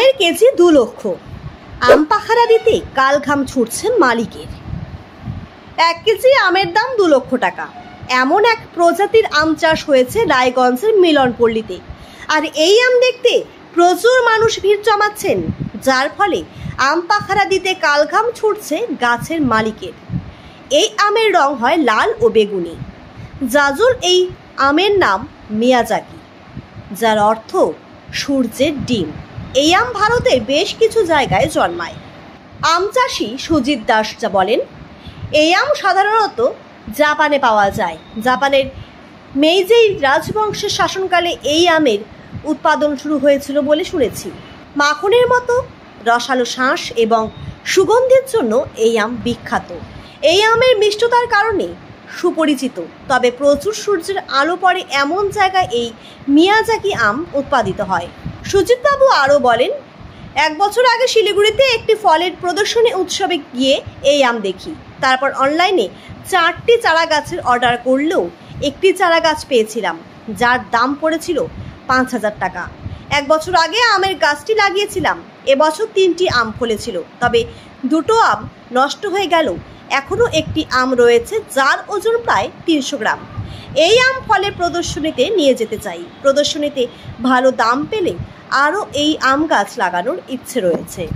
আমের কেজি 2 লক্ষ। আম পাখারা দিতে কাল ঘাম ছুটছে মালিকের। 1 কেজি আমের দাম 2 লক্ষ টাকা। এমন এক প্রজাতির আম চাষ হয়েছে রায়গঞ্জের মিলনপল্লীতে। আর এই আম দেখতে প্রচুর মানুষ ভিড় জমাচ্ছেন, যার ফলে আম পাখারা দিতে কাল ঘাম ছুটছে গাছের মালিকের। এই আমের রং হয় লাল ও বেগুনি। জাজুল এই আমের নাম মিয়াজাকি, যার অর্থ সূর্যের ডিম। এই আম ভারতের বেশ কিছু জায়গায় জন্মায়। আম চাষি সুজিত দাস যা বলেন, এই আম সাধারণত জাপানে পাওয়া যায়। জাপানের মেইজেই রাজবংশের শাসনকালে এই আমের উৎপাদন শুরু হয়েছিল বলে শুনেছি। মাখনের মতো রসালো শাঁস এবং সুগন্ধির জন্য এই আম বিখ্যাত। এই আমের মিষ্টতার কারণে সুপরিচিত। তবে প্রচুর সূর্যের আলো পড়ে এমন জায়গায় এই মিয়াজাকি আম উৎপাদিত হয়। সুজিতবাবু আরও বলেন, 1 বছর আগে শিলিগুড়িতে একটি ফলের প্রদর্শনী উৎসবে গিয়ে এই আম দেখি। তারপর অনলাইনে 4টি চারা গাছের অর্ডার করলেও একটি চারা গাছ পেয়েছিলাম, যার দাম পড়েছিল 5,000 টাকা। 1 বছর আগে আমের গাছটি লাগিয়েছিলাম। এবছর 3টি আম ফলেছিল, তবে 2টো আম নষ্ট হয়ে গেল। এখনও একটি আম রয়েছে, যার ওজন প্রায় 300 গ্রাম। এই আম ফলের প্রদর্শনীতে নিয়ে যেতে চাই। প্রদর্শনীতে ভালো দাম পেলে আরও এই আম গাছ লাগানোর ইচ্ছে রয়েছে।